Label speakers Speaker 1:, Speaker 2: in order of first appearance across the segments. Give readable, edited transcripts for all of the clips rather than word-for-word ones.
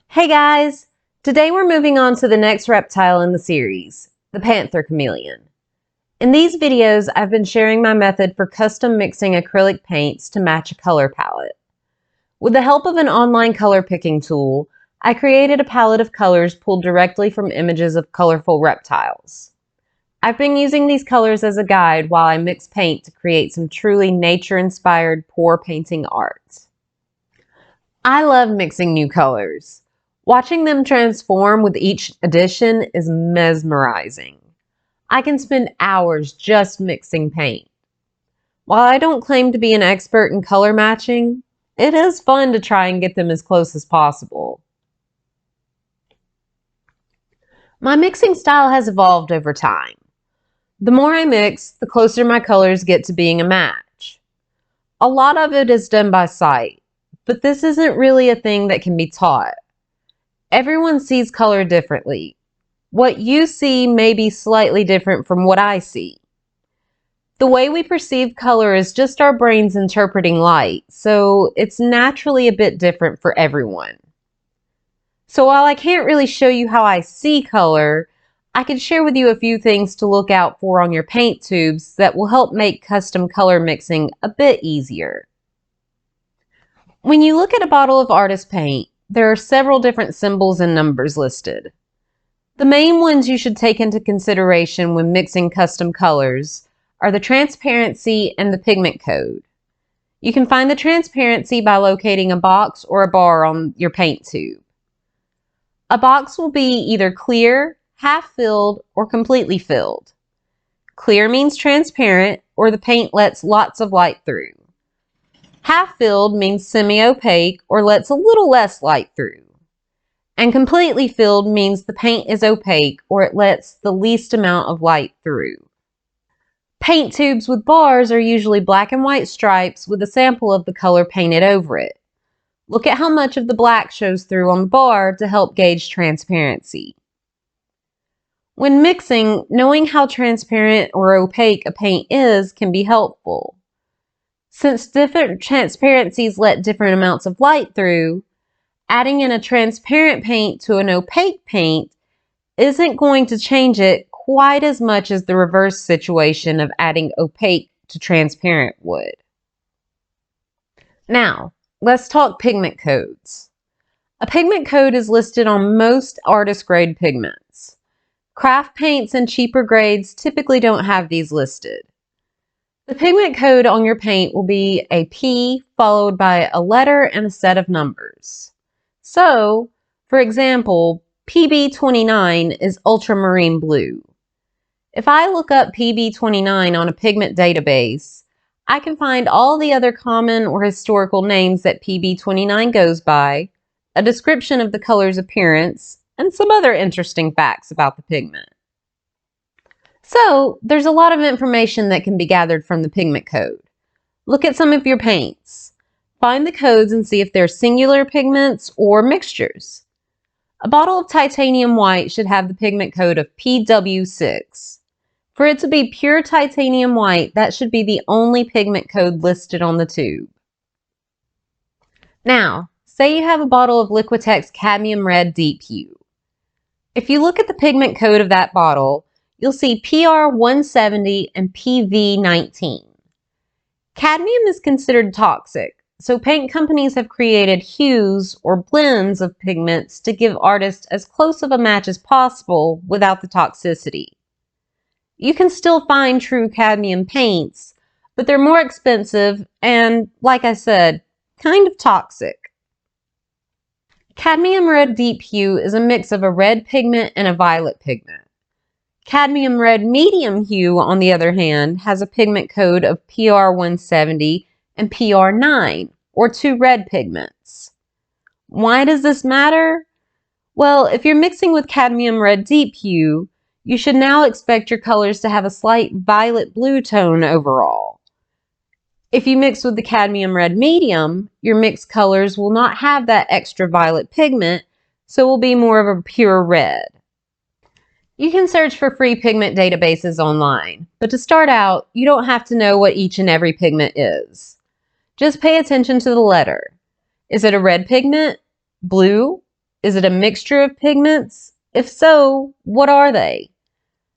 Speaker 1: Hey guys! Today we're moving on to the next reptile in the series, the Panther Chameleon. In these videos, I've been sharing my method for custom mixing acrylic paints to match a color palette. With the help of an online color picking tool, I created a palette of colors pulled directly from images of colorful reptiles. I've been using these colors as a guide while I mix paint to create some truly nature-inspired pour painting art. I love mixing new colors. Watching them transform with each addition is mesmerizing. I can spend hours just mixing paint. While I don't claim to be an expert in color matching, it is fun to try and get them as close as possible. My mixing style has evolved over time. The more I mix, the closer my colors get to being a match. A lot of it is done by sight, but this isn't really a thing that can be taught. Everyone sees color differently. What you see may be slightly different from what I see. The way we perceive color is just our brains interpreting light, so it's naturally a bit different for everyone. So while I can't really show you how I see color, I can share with you a few things to look out for on your paint tubes that will help make custom color mixing a bit easier. When you look at a bottle of artist paint, there are several different symbols and numbers listed. The main ones you should take into consideration when mixing custom colors are the transparency and the pigment code. You can find the transparency by locating a box or a bar on your paint tube. A box will be either clear, half-filled, or completely filled. Clear means transparent, or the paint lets lots of light through. Half-filled means semi-opaque or lets a little less light through. And completely filled means the paint is opaque or it lets the least amount of light through. Paint tubes with bars are usually black and white stripes with a sample of the color painted over it. Look at how much of the black shows through on the bar to help gauge transparency. When mixing, knowing how transparent or opaque a paint is can be helpful. Since different transparencies let different amounts of light through, adding in a transparent paint to an opaque paint isn't going to change it quite as much as the reverse situation of adding opaque to transparent would. Now, let's talk pigment codes. A pigment code is listed on most artist grade pigments. Craft paints and cheaper grades typically don't have these listed. The pigment code on your paint will be a P followed by a letter and a set of numbers. So, for example, PB29 is ultramarine blue. If I look up PB29 on a pigment database, I can find all the other common or historical names that PB29 goes by, a description of the color's appearance, and some other interesting facts about the pigment. So, there's a lot of information that can be gathered from the pigment code. Look at some of your paints. Find the codes and see if they're singular pigments or mixtures. A bottle of titanium white should have the pigment code of PW6. For it to be pure titanium white, that should be the only pigment code listed on the tube. Now, say you have a bottle of Liquitex cadmium red deep hue. If you look at the pigment code of that bottle, you'll see PR170 and PV19. Cadmium is considered toxic, so paint companies have created hues or blends of pigments to give artists as close of a match as possible without the toxicity. You can still find true cadmium paints, but they're more expensive and, like I said, kind of toxic. Cadmium red deep hue is a mix of a red pigment and a violet pigment. Cadmium red medium hue, on the other hand, has a pigment code of PR170 and PR9, or two red pigments. Why does this matter? Well, if you're mixing with cadmium red deep hue, you should now expect your colors to have a slight violet blue tone overall. If you mix with the cadmium red medium, your mixed colors will not have that extra violet pigment, so will be more of a pure red. You can search for free pigment databases online, but to start out, you don't have to know what each and every pigment is. Just pay attention to the letter. Is it a red pigment? Blue? Is it a mixture of pigments? If so, what are they?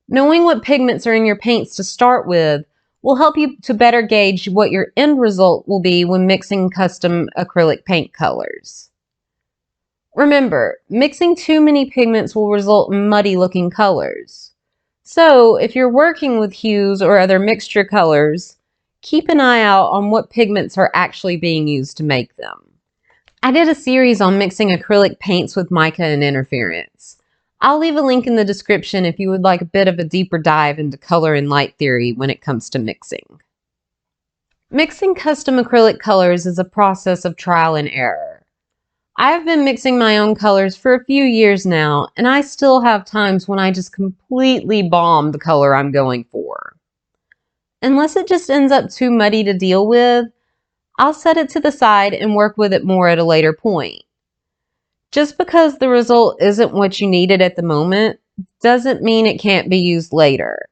Speaker 1: Knowing what pigments are in your paints to start with will help you to better gauge what your end result will be when mixing custom acrylic paint colors. Remember, mixing too many pigments will result in muddy looking colors. So, if you're working with hues or other mixture colors, keep an eye out on what pigments are actually being used to make them. I did a series on mixing acrylic paints with mica and interference. I'll leave a link in the description if you would like a bit of a deeper dive into color and light theory when it comes to mixing. Mixing custom acrylic colors is a process of trial and error. I have been mixing my own colors for a few years now, and I still have times when I just completely bomb the color I'm going for. Unless it just ends up too muddy to deal with, I'll set it to the side and work with it more at a later point. Just because the result isn't what you needed at the moment doesn't mean it can't be used later.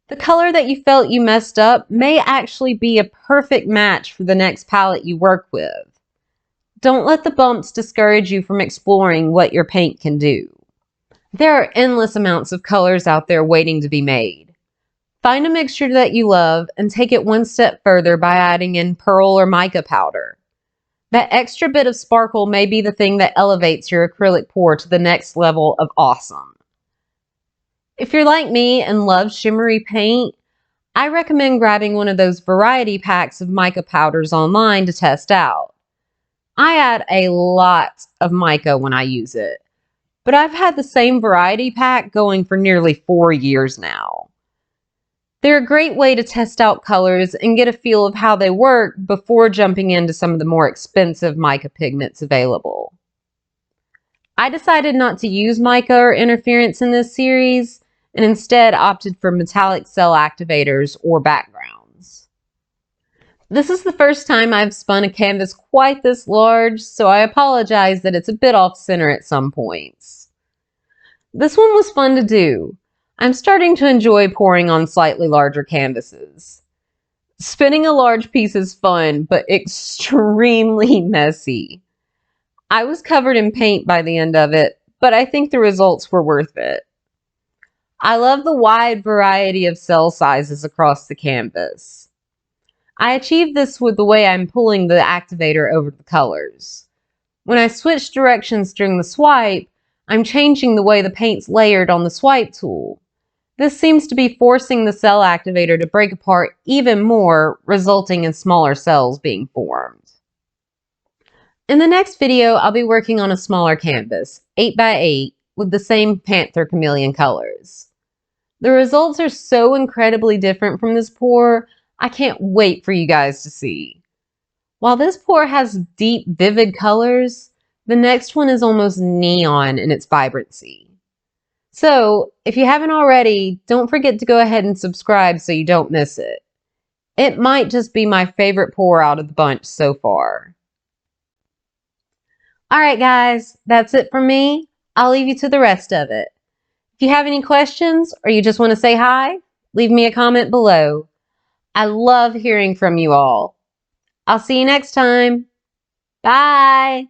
Speaker 1: The color that you felt you messed up may actually be a perfect match for the next palette you work with. Don't let the bumps discourage you from exploring what your paint can do. There are endless amounts of colors out there waiting to be made. Find a mixture that you love and take it one step further by adding in pearl or mica powder. That extra bit of sparkle may be the thing that elevates your acrylic pour to the next level of awesome. If you're like me and love shimmery paint, I recommend grabbing one of those variety packs of mica powders online to test out. I add a lot of mica when I use it, but I've had the same variety pack going for nearly 4 years now. They're a great way to test out colors and get a feel of how they work before jumping into some of the more expensive mica pigments available. I decided not to use mica or interference in this series and instead opted for metallic cell activators or backgrounds. This is the first time I've spun a canvas quite this large, so I apologize that it's a bit off center at some points. This one was fun to do. I'm starting to enjoy pouring on slightly larger canvases. Spinning a large piece is fun, but extremely messy. I was covered in paint by the end of it, but I think the results were worth it. I love the wide variety of cell sizes across the canvas. I achieved this with the way I'm pulling the activator over the colors. When I switch directions during the swipe, I'm changing the way the paint's layered on the swipe tool. This seems to be forcing the cell activator to break apart even more, resulting in smaller cells being formed. In the next video, I'll be working on a smaller canvas, 8x8, with the same Panther Chameleon colors. The results are so incredibly different from this pour, I can't wait for you guys to see. While this pour has deep, vivid colors, the next one is almost neon in its vibrancy. So, if you haven't already, don't forget to go ahead and subscribe so you don't miss it. It might just be my favorite pour out of the bunch so far. Alright guys, that's it from me. I'll leave you to the rest of it. If you have any questions or you just want to say hi, leave me a comment below. I love hearing from you all. I'll see you next time. Bye!